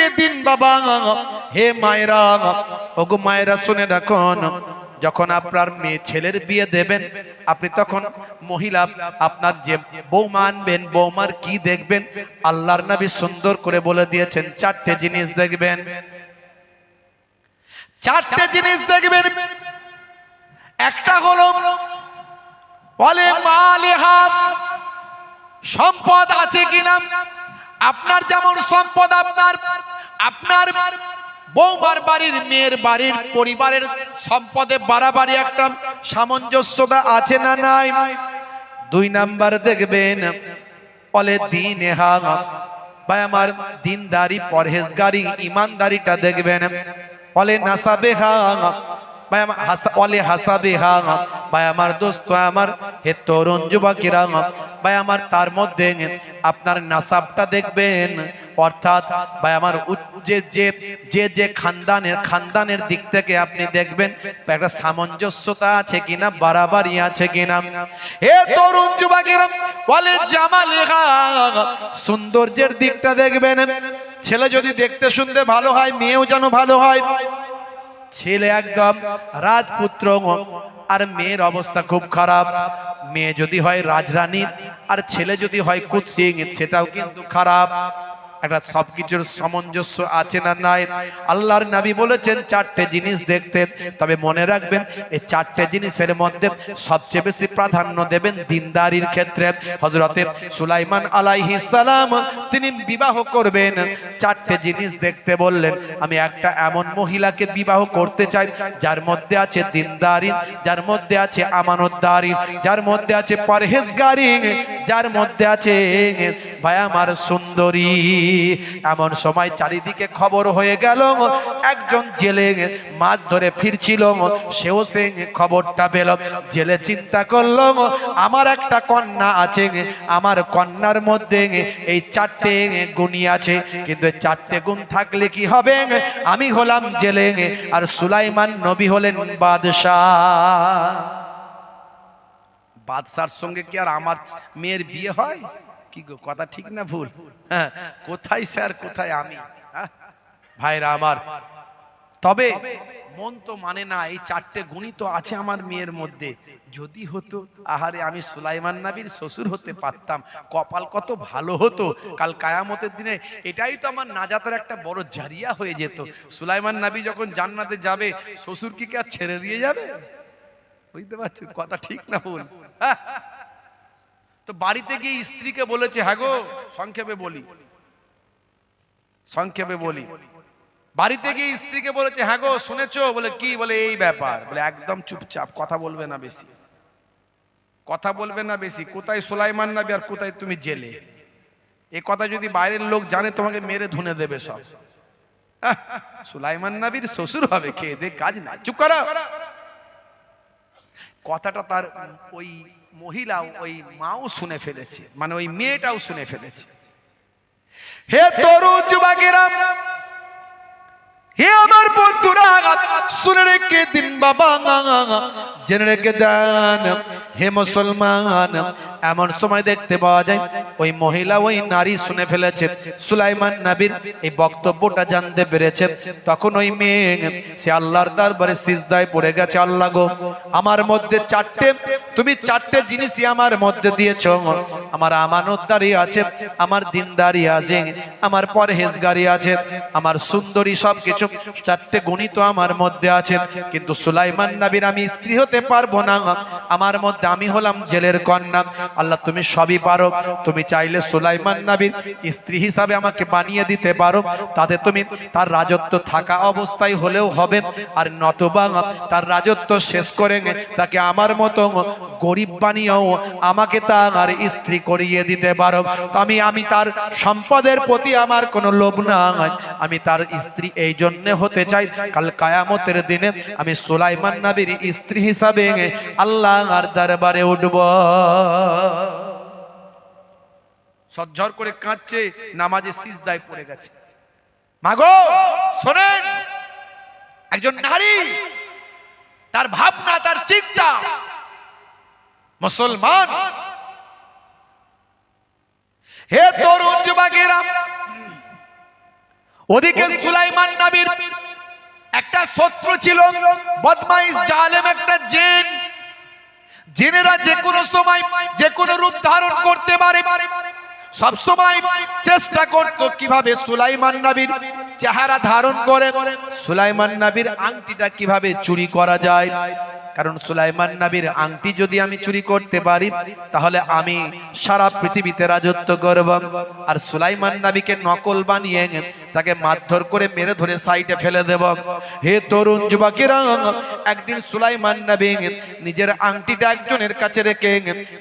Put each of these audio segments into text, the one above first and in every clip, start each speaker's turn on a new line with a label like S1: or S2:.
S1: রেখে দিন বাবা। হে মায়েরা, ওগো মায়েরা শুনে রাখুন, যখন আপনার মেয়ে ছেলের বিয়ে দেবেন, আপনি তখন মহিলা আপনার যে বৌমা আনবেন, বৌমার কি দেখবেন? আল্লাহর নবী সুন্দর করে বলে দিয়েছেন, চারটে জিনিস দেখবেন। চারটে জিনিস দেখবেন। একটা হলো বলে মালিহা, সম্পদ আছে কিনা। আপনার যেমন সম্পদ, আপনার বৌমার বাড়ির, মেয়ের বাড়ির, পরিবারের সম্পদে বাড়াবাড়ি একটা সামঞ্জস্যতা আছে না নাই। দুই নাম্বার দেখবেন বলে দীনেহা, ভাই আমার দিনদারি, পরহেজগারি, ইমানদারিটা দেখবেন। বলে নাসাবেহা, বলে হাসাবেহা, ভাই আমার দোস্ত আমার, হে তরুণ যুবকেরা, ভাই আমার তার মধ্যে আপনার নাসাবটা দেখবেন। অর্থাৎ ভাই আমার যে খানদানের দিক থেকে আপনি দেখবেন একটা সামঞ্জস্যতা আছে কিনা, বাড়াবাড়ি আছে কিনা। হে তরুণ যুবকেরা, বলে জামালেহা, সৌন্দর্যের দিকটা দেখবেন। ছেলে যদি দেখতে শুনতে ভালো হয়, মেয়েও যেন ভালো হয়। ছেলে একদম রাজপুত্র আর মেয়ের অবস্থা খুব খারাপ। মেয়ে যদি হয় রাজরানী আর ছেলে যদি হয় কুৎসিত, সেটাও কিন্তু খারাপ। একটা সবকিছুর সামঞ্জস্য আছে না নাই। আল্লাহর নবী বলেছেন চারটে জিনিস দেখতে। তবে মনে রাখবেন, এই চারটে জিনিসের মধ্যে সবচেয়ে বেশি প্রাধান্য দেবেন দিনদারির ক্ষেত্রে। হযরতে সুলাইমান আলাইহিস সালাম তিনি বিবাহ করবেন, চারটে জিনিস দেখতে বললেন। আমি একটা এমন মহিলাকে বিবাহ করতে চাই যার মধ্যে আছে দিনদারি, যার মধ্যে আছে আমানতদারি, যার মধ্যে আছে পরহেজগারি, যার মধ্যে আছে ভাই আমার সুন্দরী। এমন সময় চারিদিকে খবর হয়ে গেল, একজন জেলে মাছ ধরে ফিরছিল, সেও সে খবরটা পেল। জেলে চিন্তা করলো, আমার একটা কন্যা আছে, আমার কন্যার মধ্যে এই চারটে গুণই আছে, কিন্তু চারটে গুণ থাকলে কি হবে? আমি হলাম জেলে আর সুলাইমান নবী হলেন বাদশাহ। বাদশার সঙ্গে কি আর আমার মেয়ের বিয়ে হয়? কি গো, কথা ঠিক না ভুল? হ্যাঁ, কোথায় স্যার, কোথায় আমি? ভাইরা আমার, তবে মন তো মানে না, এই চারটে গুণই তো আছে আমার মেয়ের মধ্যে। যদি হতো, আহারে আমি সুলাইমান নবীর শ্বশুর হতে পারতাম, কপাল কত ভালো হতো। কাল কিয়ামতের দিনে এটাই তো আমার নাজাতের একটা বড় জারিয়া হয়ে যেত। সুলাইমান নবী যখন জান্নাতে যাবে, শ্বশুর কি আর ছেড়ে দিয়ে যাবে? বুঝতে পারছেন কথা ঠিক না ভুল? তো বাড়িতে গিয়ে স্ত্রীকে বলেছে, হ্যাঁ গো, সংক্ষেপে বলি, বাড়িতে গিয়ে স্ত্রীকে বলেছে, হ্যাঁ গো শুনেছো? বলে কি? বলে এই ব্যাপার। বলে একদম চুপচাপ, কথা বলবে না বেশি, কথা বলবে না বেশি। কোথায় সুলাইমান নবী আর কোথায় তুমি জেলে? এ কথা যদি বাইরের লোক জানে, তোমাকে মেরে ধুনে দেবে সব। সুলাইমান নবীর শ্বশুর হবে, খেয়ে দে কাজ নাই, চুপ করো। কথাটা তার ওই মহিলাও, ওই মাও শুনে ফেলেছে, মানে ওই মেয়েটাও শুনে ফেলেছে। হে তরুণ যুবকেরা, হে আমার বন্ধুরা, শুনে রেখে দিন বাবা, জেনে রেখে দেন হে মুসলমান। এমন সময় দেখতে পাওয়া যায় ওই মহিলা, ওই নারী শুনে ফেলেছে, সুলাইমান নবীর এই বক্তব্যটা জানতে পেরেছে। তখন ওই মেয়ে সে আল্লাহর দরবারে সিজদায় পড়ে গেছে, আল্লাহ গো, আমার মধ্যে তুমি চারটে জিনিসই আমার মধ্যে দিয়েছো। আমার আমানতদারি আছে, আমার দিনদারি আছে, আমার পরহেজগারি আছে, আমার সুন্দরী, সবকিছু চারটে গুণই তো আমার মধ্যে আছে। কিন্তু সুলাইমান নবীর আমি স্ত্রী হতে পারবো না, আমার মধ্যে আমি হলাম জেলের কন্যা। আল্লাহ তুমি সবই পারো, তুমি চাইলে সুলাইমান নবীর স্ত্রী হিসাবে আমাকে বানিয়ে দিতে পারো, তাতে তুমি তার রাজত্ব থাকা অবস্থায় হলেও হবে, আর নতুবা তার রাজত্ব শেষ করে তাকে আমার মতো গরিব বানিয়েও আমাকে তার স্ত্রী করিয়ে দিতে পারো। আমি তার সম্পদের প্রতি আমার কোনো লোভ নাই, আমি তার স্ত্রী এই জন্য হতে চাই, কাল কিয়ামতের দিনে আমি সুলাইমান নবীর স্ত্রী হিসাবে আল্লাহর দরবারে উঠব। সজ্জর করে কাঁদছে, নামাজে সিজদায় পড়ে গেছে। মাগো শোনেন, একজন নারী, তার ভাবনা, তার চিন্তা, মুসলমান। হে তরুণ যুবকেরা, ওদিকে সুলাইমান নবীর একটা শত্রু ছিল, বদমাইশ জালেম একটা জিন। জিনেরা যে কোনো সময় যে কোনো রূপ ধারণ করতে পারে। সব সময় চেষ্টা করতো কিভাবে সুলাইমান নবীর চেহারা ধারণ করে সুলাইমান নবীর আংটিটা কিভাবে চুরি করা যায়। কারণ সুলাইমান নবীর আংটি যদি আমি চুরি করতে পারি তাহলে আমি সারা পৃথিবীতে রাজত্ব করব। আর সুলাইমান নবীকে নকল বানিয়ে তাকে মারধর করে মেরে ধরে সাইডে ফেলে দেব। হে তরুণ যুবকেরা, একদিন সুলাইমান নবী নিজের আংটিটা একজনের কাছে রেখে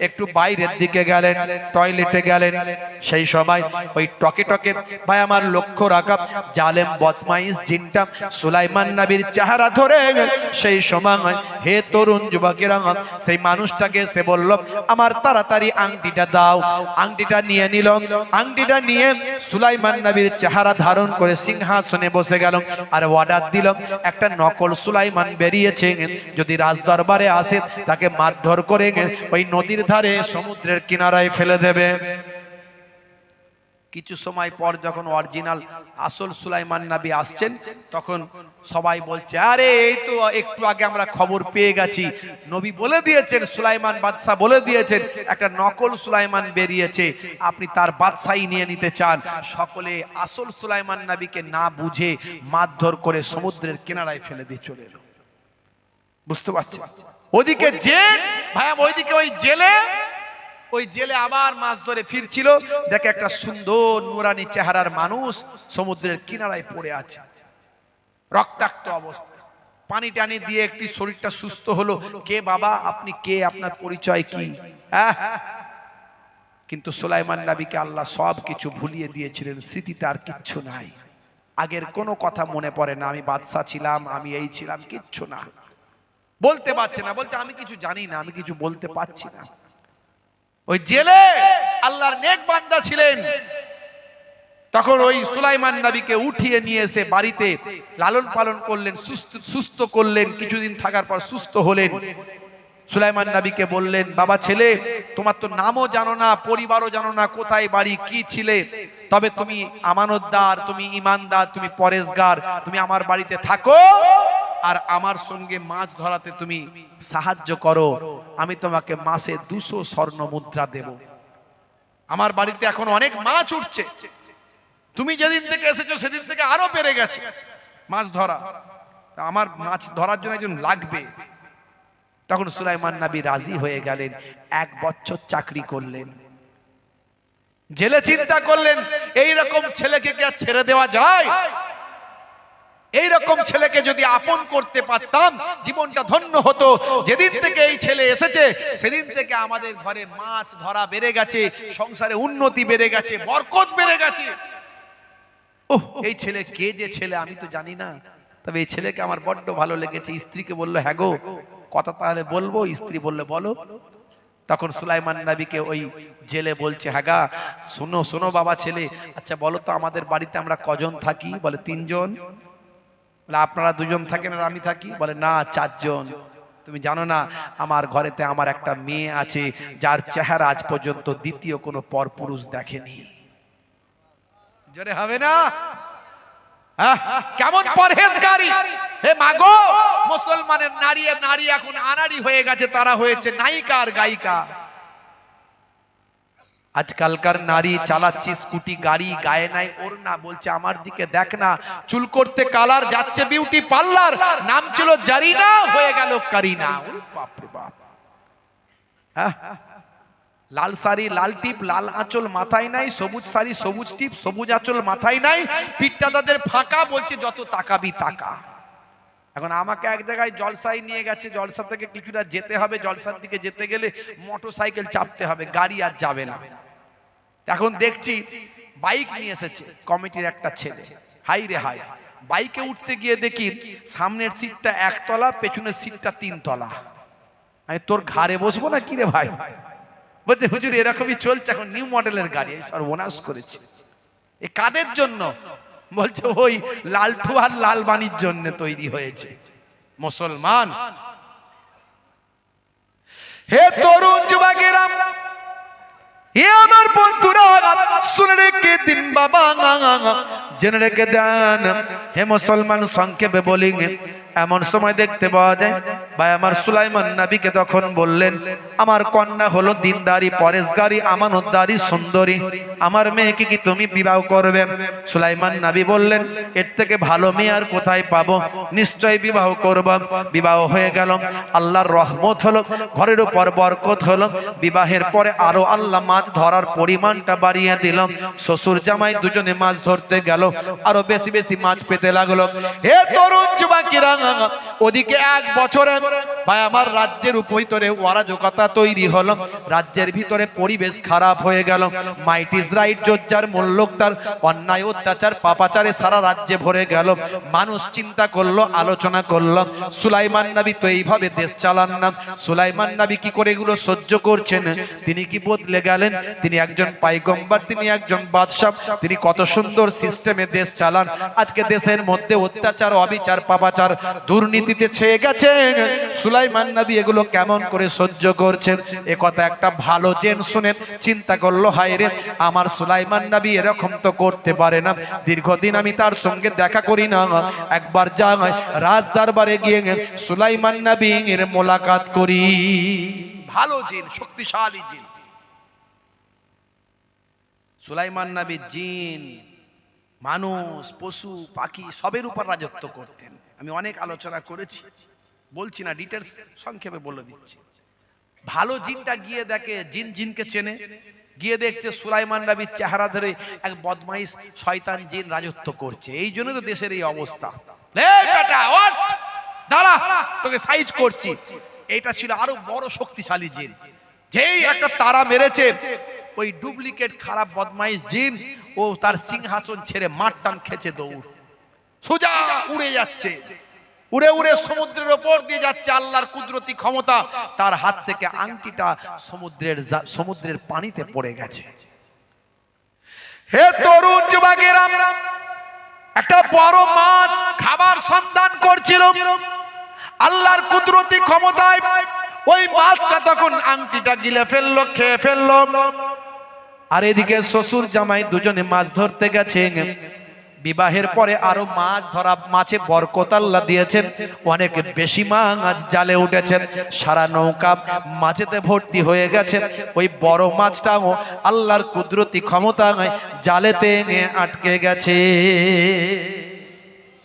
S1: একটু বাইরের দিকে গেলেন, টয়লেটে গেলেন। সেই সময় ওই টকে টকে ভাই আমার লক্ষ্য রাখা জালেম বদমাইশ জিনটা সুলাইমান নবীর চেহারা ধরে সেই সময় হে তরুণ যুবকেরা সেই মানুষটাকে এসে বলল, আমার তাড়াতাড়ি আংটিটা দাও। আংটিটা নিয়ে নিল। আংটিটা নিয়ে সুলাইমান নবীর চেহারা ধারণ করে সিংহাসনে বসে গেল। আর অর্ডার দিল, একটা নকল সুলাইমান বেরিয়েছে, যদি রাজদরবারে আসে তাকে মারধর করে ওই নদীর ধারে সমুদ্রের কিনারায় ফেলে দেবে। কিছু সময় পর যখন অরিজিনাল আসল সুলাইমান নবী আসছেন তখন সবাই বলছে, আরে এই তো একটু আগে আমরা খবর পেয়ে গেছি, নবী বলে দিয়েছেন, সুলাইমান বাদশা বলে দিয়েছেন একটা নকল সুলাইমান বেরিয়েছে, আপনি তার বাদশাহী নিয়ে নিতে চান। সকলে আসল সুলাইমান নবীকে না বুঝে মারধর করে সমুদ্রের কিনারায় ফেলে দিয়ে চলে এলো। বুঝতে পারছেন? ওদিকে জেল ভাইয়া, ওইদিকে ওই জেলে আবার মাছ ধরে ফিরছিল, দেখে একটা সুন্দর নুরানি চেহারার মানুষ সমুদ্রের কিনারায় পড়ে আছে, রক্তাক্ত অবস্থা। পানি টানি দিয়ে একটি শরীরটা সুস্থ হলো। কে বাবা আপনি, কে, আপনার পরিচয় কি? কিন্তু সুলাইমান নবীকে আল্লাহ সব কিছু ভুলিয়ে দিয়েছিলেন, স্মৃতিতে আর কিচ্ছু নাই, আগের কোনো কথা মনে পড়ে না। আমি বাদশা ছিলাম, আমি এই ছিলাম, কিচ্ছু না, বলতে পারছে না, বলতে আমি কিছু জানি না, আমি কিছু বলতে পারছি না। ওই জেলে আল্লাহর নেক বান্দা ছিলেন, তখন ওই সুলাইমান নবীকে উঠিয়ে নিয়ে এসে বাড়িতে লালন পালন করলেন, সুস্থ করলেন। কিছুদিন থাকার পর সুস্থ হলেন। সুলাইমান নবীকে বললেন, বাবা ছেলে, তোমার তো নামও জানো না, পরিবারও জানো না, কোথায় বাড়ি, কি ছিলে, তবে তুমি আমানতদার, তুমি ইমানদার, তুমি পরেশগার, তুমি আমার বাড়িতে থাকো আর আমার সঙ্গে মাছ ধরাতে তুমি সাহায্য করো। আমি তোমাকে মাসে 200 স্বর্ণ মুদ্রা দেব। আমার বাড়িতে এখন অনেক মাছ উঠছে, তুমি যেদিন থেকে এসেছো সেদিন থেকে আরো বেড়ে গেছে মাছ ধরা, আমার মাছ ধরার জন্য একজন লাগবে। তখন সুলাইমান নবী রাজি হয়ে গেলেন, 1 বছর চাকরি করলেন। জেলে চিন্তা করলেন, এই রকম ছেলেকে কি আর ছেড়ে দেওয়া যায়? এই রকম ছেলেকে যদি আপন করতে পারতাম জীবনটা ধন্য হতো। যেদিন থেকে এই ছেলে এসেছে সেদিন থেকে আমাদের ঘরে মাছ ধরা বেড়ে গেছে, সংসারে উন্নতি বেড়ে গেছে, বরকত বেড়ে গেছে। ওহ, এই ছেলে কে যে ছেলে আমি তো জানি না, তবে এই ছেলেকে আমার বড্ড ভালো লেগেছে। স্ত্রীকে বললো, হ্যাঁ গো, কথা তাহলে বলবো? স্ত্রী বললে বলো। তখন সুলাইমান নবীকে ওই জেলে বলছে, হ্যাঁ গা, শোনো শোনো বাবা ছেলে, আচ্ছা বলো তো আমাদের বাড়িতে আমরা কজন থাকি? বলে 3 জন। আপনারা 2 জন থাকেন আর আমি থাকি? বলে না, 4 জন। তুমি জানো না আমার ঘরেতে আমার একটা মেয়ে আছে যার চেহারা আজ পর্যন্ত দ্বিতীয় কোনো পরপুরুষ দেখেনি। জোরে হবে না? কেমন পরহেজগারি! হে মাগো, মুসলমানের নারী এখন আনাড়ি হয়ে গেছে, তারা হয়েছে নায়িকা আর গায়িকা। আজকালকার নারী চালাচ্ছে স্কুটি, গাড়ি, গায়ে নাই ওড়না, বলছে আমার দিকে দেখ না, চুল করতে কালার, যাচ্ছে বিউটি পার্লার, নাম ছিল জারিনা, হয়ে গেল কারিনা। বাপ রে বাপ! লাল শাড়ি, লাল টিপ, লাল আঁচল মাথায় নাই, সবুজ শাড়ি, সবুজ টিপ, সবুজ আঁচল মাথায় নাই, পিঠটা তাদের ফাঁকা, বলছে যত তাকাবি তাকা। এখন আমাকে এক জায়গায় জলসায় নিয়ে গেছে, জলসা থেকে কিছুটা যেতে হবে, জলসার দিকে যেতে গেলে মোটরসাইকেল চাপতে হবে, গাড়ি আর যাবে না। এখন দেখছি বাইক নিয়ে এসেছে কমিটির একটা ছেলে, হাই রে হাই, বাইকে উঠতে গিয়ে দেখি সামনের সিটটা 1 তলা, পেছনের সিটটা 3 তলা। আমি তোর ঘাড়ে বসবো না কি রে ভাই? বলতে হুজুর এরকমই চলছে এখন, নিউ মডেলের গাড়ি, সর্বনাশ করেছে। এ কাদের জন্য? বলছে ওই লালটু আর লালবানির জন্য তৈরি হয়েছে। মুসলমান, হে তরুণ যুবকেরা, হে আমার বন্ধুরা, শুনে রেখে দিন বাবা, জেনে রেখে দেন। হে মুসলমান, সংক্ষেপে বলি, এমন সময় দেখতে পাওয়া যায় ভাই আমার সুলাইমান নবীকে তখন বললেন, আমার কন্যা হলো দিনদারি, পরেশগারি, আমানতদারি, সুন্দরী, আমার মেয়েকে কি তুমি বিবাহ করবে? সুলাইমান নবী বললেন, এর থেকে ভালো মেয়ে আর কোথায় পাবো, নিশ্চয় বিবাহ করব। বিবাহ হয়ে গেল, আল্লাহর রহমত হলো, ঘরের উপর বরকত হলো। বিবাহের পরে আরো আল্লাহ মাছ ধরার পরিমাণটা বাড়িয়ে দিল। শ্বশুর জামাই দুজনে মাছ ধরতে গেল, আরো বেশি বেশি মাছ পেতে লাগলো। হে তরুণ যুবকেরা, ওদিকে এক বছরে ভাই আমার রাজ্যের ভিতরে অরাজকতা তৈরি হলো, রাজ্যের ভিতরে পরিবেশ খারাপ হয়ে গেল। মাইট ইজ রাইট, জোজ্জার মূল্যক তার অন্যায় অত্যাচার পাপাচারে সারা রাজ্যে ভরে গেল। মানুষ চিন্তা করলো, আলোচনা করলো, সুলাইমান নবী তো এইভাবে দেশ চালান না। সুলাইমান নবী কি করে এগুলো সহ্য করছেন? তিনি কি বদলে গেলেন? তিনি একজন পয়গম্বর, তিনি একজন বাদশা, তিনি কত সুন্দর সিস্টেমে দেশ চালান। আজকে দেশের মধ্যে অত্যাচার, অবিচার, পাপাচার, দুর্নীতিতে ছেয়ে গেছে। সুলাইমান নবী এগুলো কেমন করে সহ্য করছেন? এ কথা একটা ভালো জেন শুনে চিন্তা করলো, হায় রে, আমার সুলাইমান নবী এরকম তো করতে পারে না। দীর্ঘদিন আমি তার সঙ্গে দেখা করি না, একবার যাই রাজ দরবারে গিয়ে সুলাইমান নবী এর মোলাকাত করি। ভালো জিন, শক্তিশালী জিন। সুলাইমান নবী জিন, মানুষ, পশু, পাখি সবের উপর রাজত্ব করতেন। আমি অনেক আলোচনা করেছি, বলছি না, ডিটেলস সংক্ষেপে বলে দিচ্ছি। ভালো জিনটা গিয়ে দেখে, জিন জিনকে চেনে, গিয়ে দেখছে সুলাইমান নবীর চেহারা ধরে এক বদমাইশ শয়তান জিন রাজত্ব করছে। এই জন্য তো দেশের এই অবস্থা। দাঁড়া, তোকে সাইজ করছি। এটা ছিল আরো বড় শক্তিশালী জিন। যেই একটা তারা মেরেছে, ওই ডুপ্লিকেট খারাপ বদমাইশ জিন ও তার সিংহাসন ছেড়ে মাঠ টান খেছে, দৌড়, সোজা উড়ে যাচ্ছে, উড়ে উড়ে সমুদ্রের উপর দিয়ে যাচ্ছে। আল্লাহর কুদরতি ক্ষমতা, তার হাত থেকে আংটিটা সমুদ্রের পানিতে পড়ে গেছে। হে তরুণ যুবকেরা, একটা বড় মাছ খাবার সন্ধান করছিল, আল্লাহর কুদরতি ক্ষমতায় ওই মাছটা তখন আংটিটা গিলে ফেললো, খেয়ে ফেললো। আর এদিকে শ্বশুর জামাই দুজনে মাছ ধরতে গেছে। বিবাহের পরে আরো মাছ ধরা, মাছে বরকত আল্লাহ দিয়েছেন, অনেক বেশি মাছ জালে উঠেছেন, সারা নৌকা মাছেতে ভর্তি হয়ে গেছে। ওই বড় মাছটাও আল্লাহর কুদরতি ক্ষমতায় জালেতে আটকে গেছে।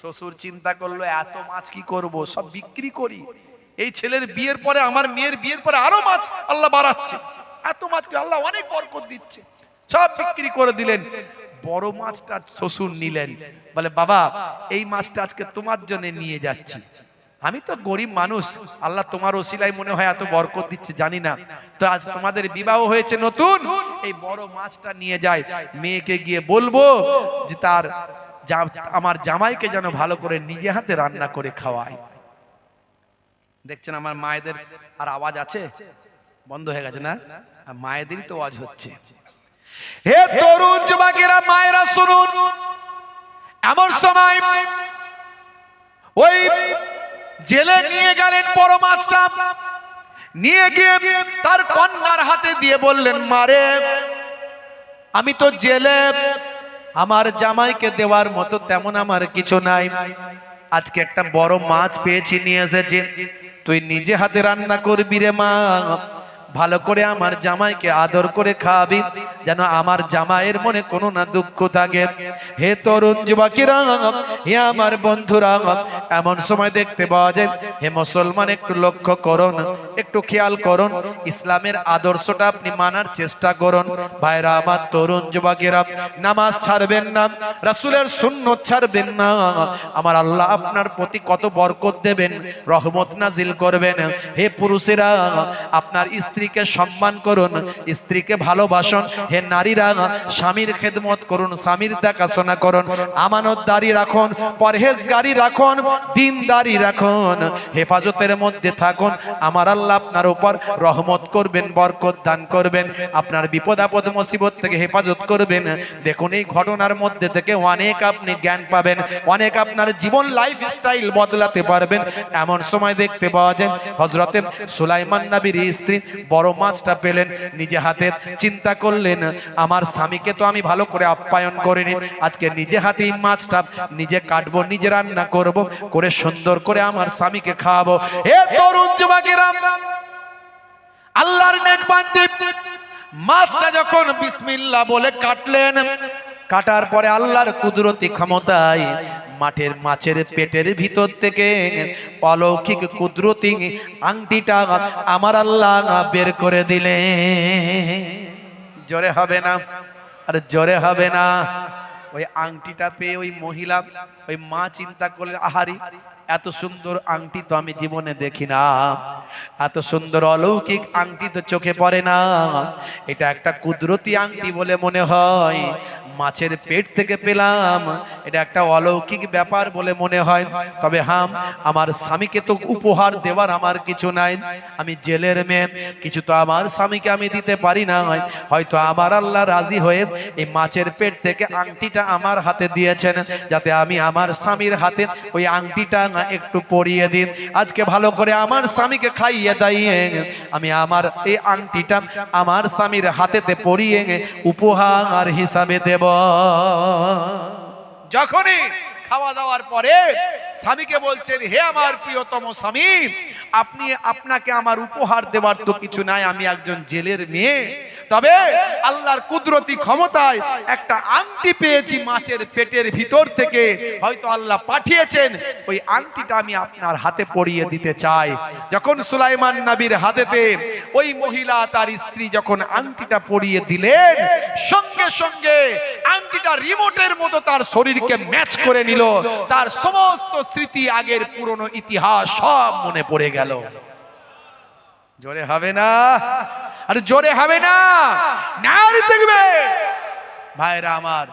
S1: শ্বশুর চিন্তা করলো, এত মাছ কি করব, সব বিক্রি করি। এই ছেলের বিয়ের পরে, আমার মেয়ের বিয়ের পরে আরো মাছ আল্লাহ বাড়াচ্ছে, এত মাছকে আল্লাহ অনেক বরকত দিচ্ছে, সব বিক্রি করে দিলেন। বড় মাছটা শ্বশুর নিলেন, বলে, বাবা, এই মাছটা আজকে তোমার জন্য নিয়ে যাচ্ছি। আমি তো গরিব মানুষ, আল্লাহ তোমার ওসিলায় মনে হয় এত বরকত দিচ্ছে, জানি না। তো আজ তোমাদের বিবাহ হয়েছে নতুন, এই বড় মাছটা নিয়ে যায়, মেয়েকে গিয়ে বলবো যে তার আমার জামাইকে যেন ভালো করে নিজে হাতে রান্না করে খাওয়ায়। দেখছেন আমার মায়েদের আর আওয়াজ আছে? বন্ধ হয়ে গেছে না? মায়েদেরই তো আওয়াজ হচ্ছে। হে তরুণ যুবকেরা, মায়েরা শুনুন, এমন সময় ওই জেলে নিয়ে গেলেন বড় মাছটা, নিয়ে গিয়ে তার কন্যার হাতে দিয়ে বললেন, মারে, আমি তো জেলে, আমার জামাইকে দেওয়ার মতো তেমন আমার কিছু নাই, আজকে একটা বড় মাছ পেয়েছি, নিয়ে এসেছি, তুই নিজে হাতে রান্না করবি রে মা, ভালো করে আমার জামাইকে আদর করে খাওয়াবি, যেন আমার জামাইয়ের মনে কোনো না দুঃখ থাকে। হে তরুণ যুবকেরা, হে আমার বন্ধুরা, এমন সময় দেখতে পাওয়া যায়, হে মুসলমান, একটু লক্ষ্য করুন, একটু খেয়াল করুন, ইসলামের আদর্শটা আপনি মানার চেষ্টা করুন। ভাইরা আমার, তরুণ যুবকেরা, নামাজ ছাড়বেন না, রাসূলের সুন্নাত ছাড়বেন না, আমার আল্লাহ আপনার প্রতি কত বরকত দেবেন, রহমত নাজিল করবেন। হে পুরুষেরা, আপনার স্ত্রীকে সম্মান করুন, স্ত্রীকে ভালোবাসুন। হে নারীরা, স্বামীর খেদমত করুন, স্বামীর দেখাশোনা করুন, আমানতদারি রাখুন, পরহেজগারি রাখুন, দিনদারি রাখুন, হেফাজতের মধ্যে থাকুন। আমার আল্লাহ আপনার উপর রহমত করবেন, বরকত দান করবেন, আপনার বিপদ আপদ মুসিবত থেকে হেফাজত করবেন। দেখুন, এই ঘটনার মধ্যে থেকে অনেক আপনি জ্ঞান পাবেন, অনেক আপনার জীবন লাইফ স্টাইল বদলাতে পারবেন। এমন সময় দেখতে পাওয়া যায়, হযরতে সুলাইমান নবীর স্ত্রী বড় মাছটা পেলেন, নিজে হাতে চিন্তা করলেন, আমার স্বামীকে তো আমি ভালো করে আপ্যায়ন করিনি, আজকে নিজে হাতেই মাছটা নিজে কাটবো, নিজে রান্না করব, করে সুন্দর করে আমার স্বামীকে খাওয়াবো। হে তরুণ যুবকেরা, আল্লাহর নেক বান্দা মাছটা যখন বিসমিল্লাহ বলে কাটলেন, কাটার পরে আল্লাহর কুদরতি ক্ষমতায় মাঠের মাছের পেটের ভিতর থেকে অলৌকিক কুদরতি আংটিটা আমার আল্লাহ বের করে দিলেন। জোরে হবে না? আর জোরে হবে না? ওই আংটিটা পেয়ে ওই মহিলা, ওই মা চিন্তা করলেন, আহারি এত সুন্দর আংটি তো আমি জীবনে দেখি না, এত সুন্দর অলৌকিক আংটি তো চোখে পড়ে না, এটা একটা কুদরতি আংটি বলে মনে হয়, মাছের পেট থেকে পেলাম, এটা একটা অলৌকিক ব্যাপার বলে মনে হয়। তবে হ্যাঁ, আমার স্বামীকে তো উপহার দেওয়ার আমার কিছু নাই, আমি জেলের মেয়ে, কিছু তো আমার স্বামীকে আমি দিতে পারি না, হয়তো আমার আল্লাহ রাজি হয়ে এই মাছের পেট থেকে আংটিটা আমার হাতে দিয়েছেন, যাতে আমি আমার স্বামীর হাতে ওই আংটিটা একটু পরিয়ে দিন, আজকে ভালো করে আমার স্বামীকে খাইয়ে দাইয়ে আমি আমার এই আংটিটা আমার স্বামীর হাতেতে পরিয়ে উপহার হিসাবে দেব। যখনই খাওয়া দাওয়ার পরে স্বামীকে বলছেন, হে আমার প্রিয়তম স্বামী, আপনাকে আমার উপহার দেওয়ার তো কিছু নাই, আমি একজন জেলের মেয়ে, তবে আল্লাহর কুদরতি ক্ষমতায় একটা আংটি পেয়েছি মাছের পেটের ভিতর থেকে, হয়তো আল্লাহ পাঠিয়েছেন, ওই আংটিটা আমি আপনার হাতে পরিয়ে দিতে চাই। যখন সুলাইমান নবীর হাতেতে ওই মহিলা তার স্ত্রী যখন আংটিটা পরিয়ে দিলেন, সঙ্গে সঙ্গে আংটিটা রিমোটের মতো তার শরীরকে ম্যাচ করে নিল, তার সমস্ত স্মৃতি, আগের পুরনো ইতিহাস সব মনে পড়ে গেল। জোরে হবে না? আর জোরে হবে না? নারী দেখবে ভাইরা আমার,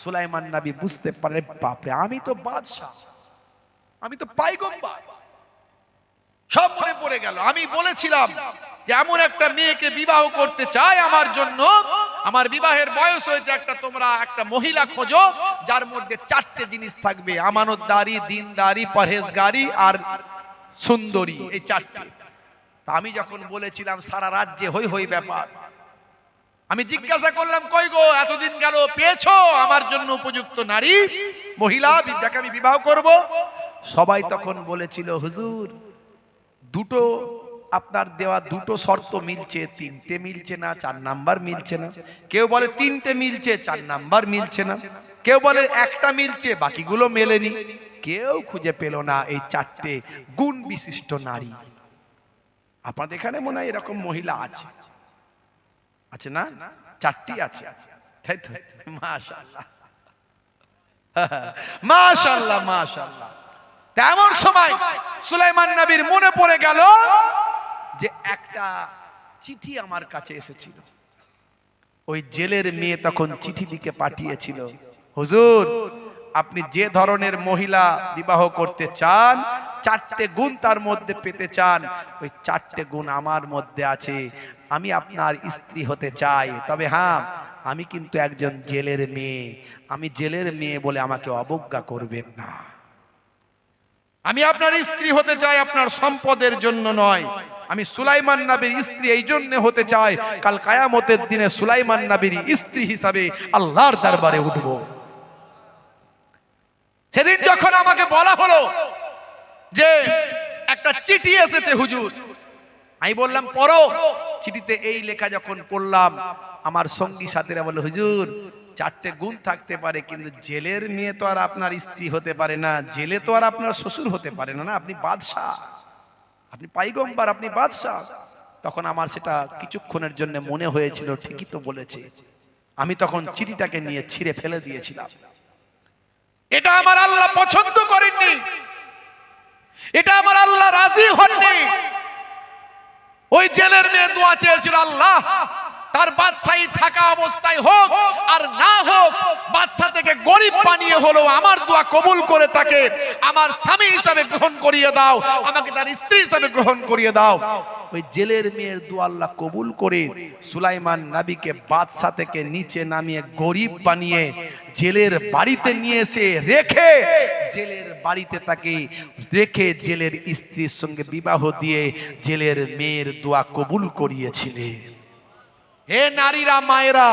S1: সুলাইমান নবী বুঝতে পারে, বাপরে আমি তো বাদশা, আমি তো পয়গম্বর, সব মনে পড়ে গেল। আমি বলেছিলাম যে এমন একটা মেয়েকে বিবাহ করতে চাই আমার জন্য, আমার বিবাহের বয়স হয়েছে, তোমরা একটা মহিলা খোঁজো যার মধ্যে চারটে জিনিস থাকবে, আমানতদারি, দিনদারি, পরহেজগারি আর সুন্দরী, এই চারটে। আমি যখন বলেছিলাম, সারা রাজ্যে হই হই ব্যাপার। আমি জিজ্ঞাসা করলাম, কই গো এতদিন গেল, পেয়েছো আমার জন্য উপযুক্ত নারী, মহিলা যাকে আমি বিবাহ করব? সবাই তখন বলেছিল, হুজুর দুটো আপনার দেওয়া দুটো শর্ত মিলছে, তিনটে মিলছে না, 4 নাম্বার মিলছে না। কেউ বলে তিনটে মিলছে, 4 নাম্বার মিলছে না। কেউ বলে একটা মিলছে, বাকিগুলো মেলেনি। কেউ খুঁজে পেল না এই চারটে গুণ বিশিষ্ট নারী। আপনাদের এখানে মনে হয় এরকম মহিলা আছে, আছে না? 4টি আছে, তাই তো? মাশাআল্লাহ, মাশাআল্লাহ, মাশাআল্লাহ। তেমন সময় সুলাইমান নবীর মনে পড়ে গেল যে একটা চিঠি আমার কাছে এসেছিল। ওই জেলের মেয়ে তখন চিঠি লিখে পাঠিয়েছিল, হুজুর আপনি যে ধরনের মহিলা বিবাহ করতে চান, 4টে গুণ তার মধ্যে পেতে চান, ওই 4টে গুণ আমার মধ্যে আছে, আমি আপনার স্ত্রী হতে চাই। তবে হ্যাঁ, আমি কিন্তু একজন জেলের মেয়ে, আমি জেলের মেয়ে বলে আমাকে অবজ্ঞা করবেন না। আমি আপনার স্ত্রী হতে চাই, আপনার সম্পদের জন্য নয়। আমি সুলাইমান নবীর স্ত্রী এই জন্য হতে চাই, কাল কিয়ামতের দিনে সুলাইমান নবীর স্ত্রী হিসাবে আল্লাহর দরবারে উঠব। সেদিন যখন আমাকে বলা হলো যে একটা চিঠি এসেছে হুজুর, আমি বললাম পড়ো। চিঠিতে এই লেখা যখন পড়লাম, আমার সঙ্গী সাথীরা বলল, হুজুর 4টে গুণ থাকতে পারে, কিন্তু জেলের মেয়ে তো আর আপনার স্ত্রী হতে পারে না, জেলে তো আর আপনার শ্বশুর হতে পারে না, আপনি বাদশাহ, আপনি পয়গম্বর, আপনি বাদশাহ। তখন আমার সেটা কিছুক্ষণের জন্য মনে হয়েছিল, ঠিকই তো বলেছে। আমি তখন চিঠিটাকে নিয়ে ছিঁড়ে ফেলে দিয়েছিলাম। এটা আমার আল্লাহ পছন্দ করেননি, এটা আমার আল্লাহ রাজি হননি। ওই জেলের মেয়ে দোয়া চেয়েছিল, আল্লাহ তার বাদশাহী থাকা অবস্থায় হোক আর না হোক, বাদশা থেকে গরিব বানিয়ে হলো আমার দোয়া কবুল করে তাকে আমার স্বামী হিসাবে গ্রহণ করিয়ে দাও, আমাকে তার স্ত্রী হিসাবে গ্রহণ করিয়ে দাও। ওই জেলের মেয়ের দোয়া আল্লাহ কবুল করে সুলাইমান নবীকে বাদশা থেকে নিচে নামিয়ে গরিব বানিয়ে জেলের বাড়িতে নিয়ে এসে রেখে, জেলের বাড়িতে তাকে রেখে জেলের স্ত্রীর সঙ্গে বিবাহ দিয়ে জেলের মেয়ের দোয়া কবুল করিয়েছিলেন। হে নারীরা, মায়েরা,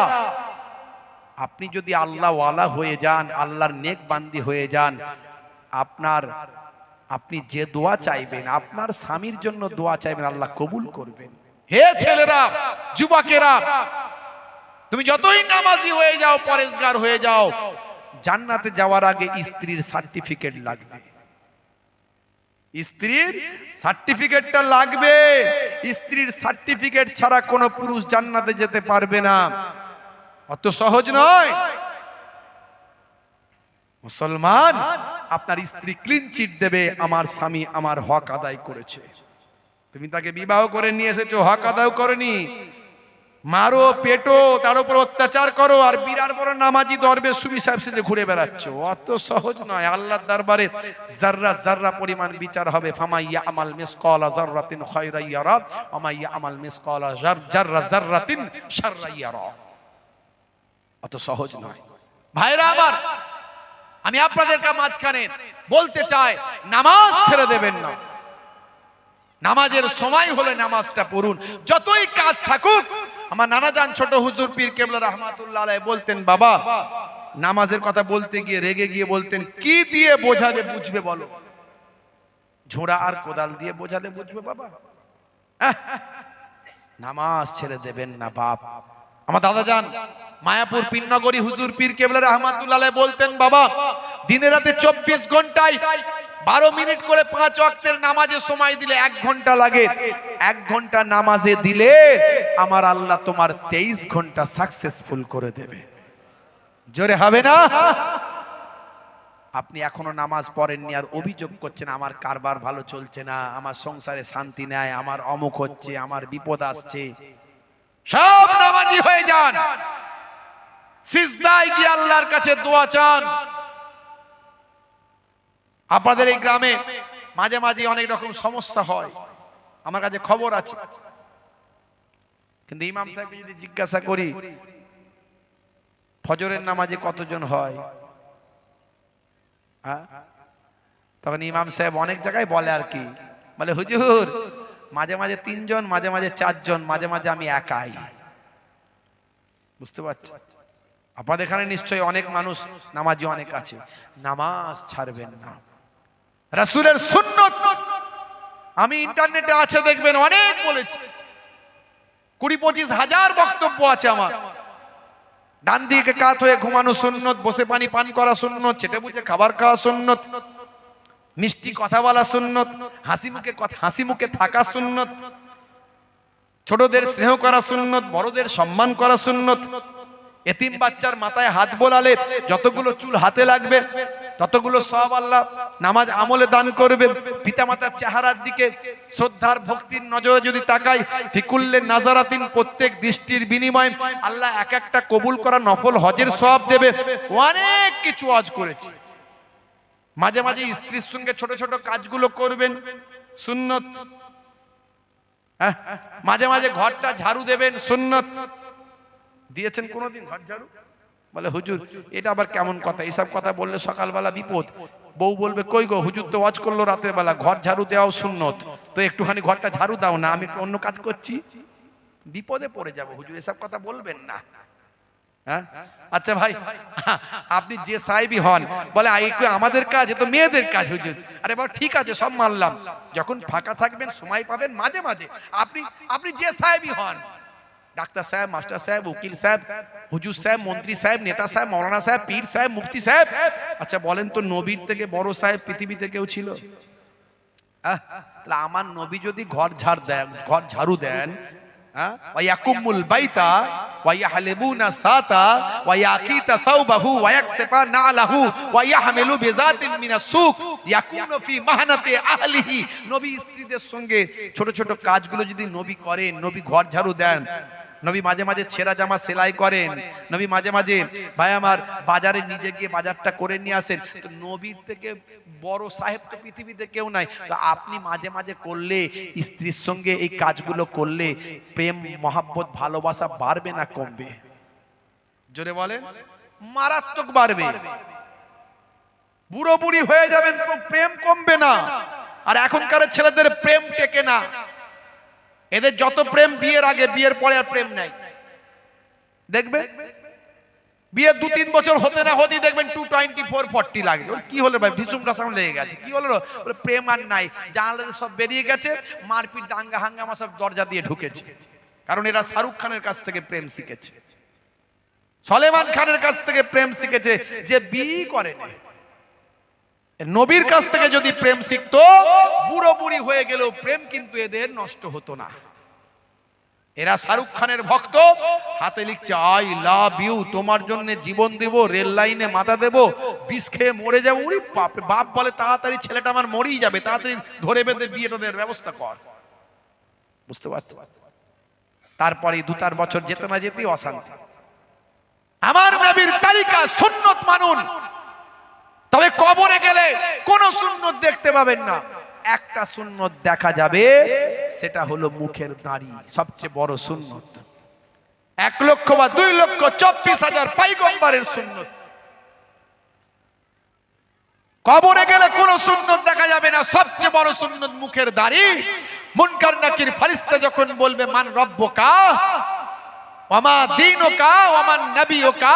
S1: আপনি যদি আল্লাহ ওয়ালা হয়ে যান, আল্লাহর নেক বান্দি হয়ে যান, আপনি যে দোয়া চাইবেন, আপনার স্বামীর জন্য দোয়া চাইবেন, আল্লাহ কবুল করবেন। হে ছেলেরা, যুবকেরা, তুমি যতই নামাজি হয়ে যাও, পরেজগার হয়ে যাও, জান্নাতে যাওয়ার আগে স্ত্রীর সার্টিফিকেট লাগবে। স্ত্রীর সার্টিফিকেটটা লাগবে। স্ত্রীর সার্টিফিকেট ছাড়া কোনো পুরুষ জান্নাতে যেতে পারবে না। অত সহজ নয়। মুসলমান, আপনার স্ত্রী ক্লিন চিট দেবে, আমার স্বামী আমার হক আদায় করেছে। তুমি তাকে বিবাহ করে নিয়ে এসেছো, হক আদায় করেনি, মারো, পেটো, তার উপর অত্যাচার করো, আর বিরাট বড় নামাজি দরবেশ সুবি সাহেব সেজে ঘুরে বেড়াচ্ছ। অত সহজ নয়। আল্লাহর দরবারে যাররা যাররা পরিমাণ বিচার হবে। ফামাইয়া আমাল মিসকালা যাররাতিন খায়রা ইয়ারা ওয়া মাইয়া আমাল মিসকালা যাররা যাররাতিন শাররা ইয়ারা। অত সহজ নয়। ভাইরা আমার, আমি আপনাদের মাঝখানে বলতে চাই, নামাজ ছেড়ে দেবেন না। নামাজের সময় হলে নামাজটা পড়ুন, যতই কাজ থাকুক। আমার নানাজান ছোট হুজুর পীর কেবলা রহমাতুল্লাহ আলাইহি বলতেন, বাবা নামাজের কথা বলতে গিয়ে রেগে গিয়ে বলতেন, কি দিয়ে বোঝালে বুঝবে বলো? ঝোড়া আর কোদাল দিয়ে বোঝালে বুঝবে বাবা? নামাজ ছেড়ে দেবেন না বাপ। আমার দাদাজান মায়াপুর পীরনগরী হুজুর পীর কেবলা রহমাতুল্লাহ আলাইহি বলতেন, বাবা দিনে রাতে 24 ঘন্টায় 12 মিনিট করে 5 ওয়াক্তের নামাজে সময় দিলে 1 ঘন্টা লাগে। 1 ঘন্টা নামাজে দিলে আমার আল্লাহ তোমার 23 ঘন্টা সাকসেসফুল করে দেবে। জোরে হবে না? আপনি এখনো নামাজ পড়েননি আর অভিযোগ করছেন, আমার কারবার ভালো চলছে না, আমার সংসারে শান্তি নাই, আমার অমুক হচ্ছে, আমার বিপদ আসছে। সব নামাজি হয়ে যান, সিজদায় গিয়ে আল্লাহর কাছে দোয়া চান। আপনাদের এই গ্রামে মাঝে মাঝে অনেক রকম সমস্যা হয়, আমার কাছে খবর আছে। কিন্তু ইমাম সাহেবকে যদি জিজ্ঞাসা করি ফজরের নামাজে কতজন হয়, তখন ইমাম সাহেব অনেক জায়গায় বলে আর কি, বলে হুজুর মাঝে মাঝে 3 জন, মাঝে মাঝে 4 জন, মাঝে মাঝে আমি একাই। বুঝতে পারছি আপনাদের এখানে নিশ্চয়ই অনেক মানুষ নামাজি অনেক আছে। নামাজ ছাড়বেন না। রাসূলের সুন্নাত আমি ইন্টারনেটে আছে দেখবেন, অনেক বলেছি, 20-25 হাজার বক্তব্য আছে আমার। ডান দিকে কাত হয়ে ঘুমানো সুন্নত, বসে পানি পান করা সুন্নত, চেটে বুঝে খাবার খাওয়া সুন্নত, মিষ্টি কথা বলা সুন্নত, হাসি মুখে থাকা সুন্নত, ছোটদের স্নেহ করা সুন্নত, বড়দের সম্মান করা সুন্নত, এতিম বাচ্চার মাথায় হাত বোলালে যতগুলো চুল হাতে লাগবে ততগুলো সওয়াব আল্লাহ নামাজ আমলে দান করবে। পিতামাতার চেহারার দিকে শ্রদ্ধার ভক্তির নজরে যদি তাকাই, ফিকুল্লে নাজারাতিন, প্রত্যেক দৃষ্টির বিনিময়ে আল্লাহ এক একটা কবুল করা নফল হজের সওয়াব দেবে। অনেক কিছু হজ করেছি। মাঝে মাঝে স্ত্রীর সঙ্গে ছোট ছোট কাজগুলো করবেন, সুন্নত। মাঝে মাঝে ঘরটা ঝাড়ু দেবেন, সুন্নত। দিয়েছেন কোনদিন ঘর ঝাড়ু? বলে হুজুর এটা আবার কেমন কথা, এইসব কথা বললে সকালবেলা বিপদ। বউ বলবে কই গো, হুজুর তো ওয়াজ করলো রাতের বেলা, ঘর ঝাড়ু দেওয়াও সুন্নত, তো একটুখানি ঘরটা ঝাড়ু দাও না, আমি অন্য কাজ করছি। বিপদে পড়ে যাব হুজুর, এসব কথা বলবেন না। আচ্ছা ভাই, আপনি যে সাহেবই হন, বলে আমাদের কাজ, এ তো মেয়েদের কাজ হুজুর। আরে বাবা ঠিক আছে, সব মানলাম, যখন ফাঁকা থাকবেন সময় পাবেন মাঝে মাঝে আপনি যে সাহেবই হন, ডাক্তার সাহেব, মাস্টার সাহেব, উকিল সাহেব, হুজুর সাহেব, মন্ত্রী সাহেব, নেতা সাহেব, মৌলানা সাহেব, পীর সাহেব, মুফতি সাহেব, আচ্ছা বলেন তো নবীর থেকে বড় সাহেব পৃথিবীতে কেউ ছিল? আমার নবী যদি ঘর ঝাড়ু দেন, ওয়ায়াকুমুল বাইতা ওয়ায়াহলিবুনা সাতা ওয়ায়াকিতা সাওবাহু ওয়ায়াকসিফা নালাহু ওয়ায়াহমিলু বিজাতিন মিনাস সুক ইয়াকুনু ফি মাহনাতি আহলিহি। নবী স্ত্রীদের সঙ্গে ছোট ছোট কাজগুলো যদি নবী করেন, নবী ঘর ঝাড়ু দেন, নবী মাঝে মাঝে ছেঁড়া জামা সেলাই করেন, নবী মাঝে মাঝে ভাই আমার বাজারে নিজে গিয়ে বাজারটা করে নিয়ে আসেন, তো নবীর থেকে বড় সাহেব তো পৃথিবীতে কেউ নাই। তো আপনি মাঝে মাঝে করলে, স্ত্রীর সঙ্গে এই কাজগুলো করলে প্রেম মহাব্বত ভালোবাসা বাড়বে না কমবে? জোরে বলেন। মারাত্মক বাড়বে। বুড়ো বুড়ি হয়ে যাবেন তো প্রেম কমবে না। আর এখনকার ছেলেদের প্রেম টেকে না, এদের যত প্রেম বিয়ের আগে, বিয়ের পরে আর প্রেম নাই। দেখবে বিয়ে 2-3 বছর হতে না হতেই দেখবেন 224-40 লাগে। কি হলো ভাই, ঢিসুমটা সামনে লেগে গেছে, কি হলো? বলে প্রেম আর নাই, জানালাতে সব বেরিয়ে গেছে, মারপিট দাঙ্গা হাঙ্গামা সব দরজা দিয়ে ঢুকেছে। কারণ এরা শাহরুখ খানের কাছ থেকে প্রেম শিখেছে, সলেমান খানের কাছ থেকে প্রেম শিখেছে, যে বিয়ে করেনি। নবীর কাছ থেকে যদি প্রেম শিখতো, বুড়ো বুড়ি হয়ে গেলেও প্রেম কিন্তু এদের নষ্ট হতো না। এরা শাহরুখ খানের ভক্ত, হাতে লিখছে আই লাভ ইউ, তোমার জন্য জীবন দেব, রেল লাইনে মাথা দেব, বিষ খেয়ে মরে যাবো। ওরে বাপ রে বাপ, বলে তাড়াতাড়ি ছেলেটা আমার মরেই যাবে, তাড়াতাড়ি ধরে বেঁধে বিয়েটাদের ব্যবস্থা কর। বুঝতে পারছো? তারপরে 2-4 বছর যেতে না যেতেই অশান্তি। আমার নবীর তালিকা সুন্নত মানুন, তবে কবরে গেলে কোন সুন্নত দেখতে পাবেন না। একটা সুন্নত দেখা যাবে, সেটা হলো মুখের দাড়ি, সবচেয়ে বড় সুন্নত। 1 লক্ষ বা 2,24,000 পয়গম্বরের সুন্নত। কবরে গেলে কোন সুন্নত দেখা যাবে না, সবচেয়ে বড় সুন্নত মুখের দাড়ি। মুনকার নাকির ফেরেশতা যখন বলবে মান রব্বুকা ওয়ামা দীনুকা ওয়ামান নবিয়ুকা,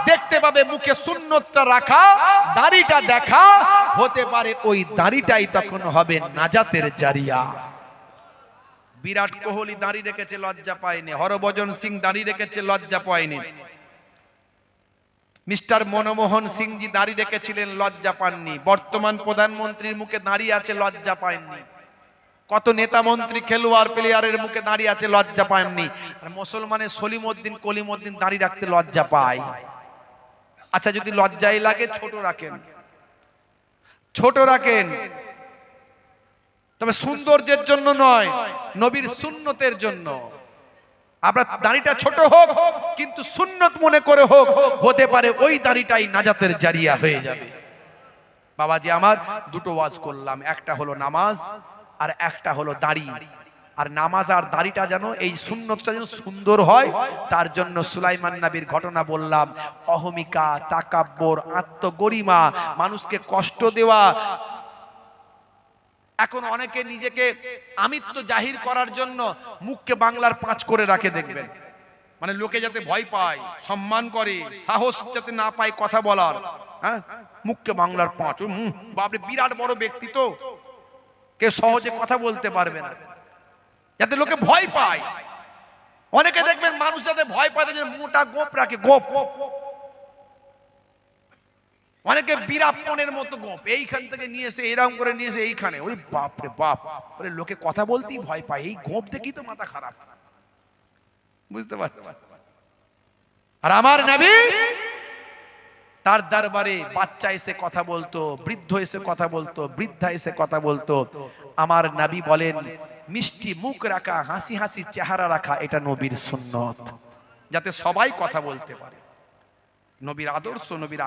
S1: দেখতে পাবে মুখে সুন্নতটা রাখা, দাড়িটা দেখা, হতে পারে ওই দাড়িটাই তখন হবে নাজাতের জারিয়া। বিরাট কোহলি দাড়ি রেখেছে, লজ্জা পায়নি। হরভজন সিং দাড়ি রেখেছে, লজ্জা পায়নি। মিস্টার মনমোহন সিংজি দাড়ি রেখেছিলেন, লজ্জা পাননি। বর্তমান প্রধানমন্ত্রীর মুখে দাড়ি আছে, লজ্জা পাননি। কত নেতা মন্ত্রী খেলোয়াড় প্লেয়ারের মুখে দাঁড়িয়ে আছে, লজ্জা পাননি। আর মুসলমানের সলিমউদ্দিন কলিমউদ্দিন দাঁড়িয়ে রাখতে লজ্জা পায়। আচ্ছা, যদি লজ্জাই লাগে ছোট রাখেন, ছোট রাখেন, তবে সৌন্দর্যের জন্য নয়, নবীর সুন্নতের জন্য। আপনার দাড়িটা ছোট হোক, কিন্তু সুন্নত মনে করে হোক, হতে পারে ওই দাড়িটাই নাজাতের জারিয়া হয়ে যাবে। বাবাজি আমার, দুটো ওয়াজ করলাম, একটা হলো নামাজ আর একটা হলো দাড়ি। আর নামাজ আর দাড়িটা যেন, এই সুন্নতটা যেন সুন্দর হয়, তার জন্য সুলাইমান নবীর ঘটনা বললাম। অহমিকা, তাকাব্বর, আত্মগরিমা, মানুষকে কষ্ট দেওয়া। এখন অনেকে নিজেকে আমিত্ব জাহির করার জন্য মুখকে বাংলার 5 করে রাখে, দেখবেন, মানে লোকে যাতে ভয় পায়, সম্মান করে, সাহস যাতে না পায় কথা বলার। হ্যাঁ, মুখকে বাংলার 5, বাপরে বিরাট বড় ব্যক্তি তো, কেউ সহজে কথা বলতে পারবে না, যাতে লোকে ভয় পায়। অনেকে দেখবেন মানুষ যাতে ভয় পায়, মোটা গোপ রাখে, গোপ। অনেকে বীরাপ্পনের মতো গোপ, এইখান থেকে নিয়ে এসে এরকম করে নিয়ে এসে এইখানে, ওরে বাপ রে বাপ, ওরে লোকে কথা বলতেই ভয় পায়, এই গোপ দেখি তো মাথা খারাপ। বুঝতে পারছো? আর আমার নবী, তার দরবারে বাচ্চা এসে কথা বলতো, বৃদ্ধ এসে কথা বলতো, বৃদ্ধা এসে কথা বলতো। আমার নবী বলেন, মিষ্টি মুখ রাখা, হাসি হাসি চেহারা রাখা, এটা নবীর সুন্নত, যাতে সবাই কথা বলতে পারে। নবীর আদর্শ, নবীর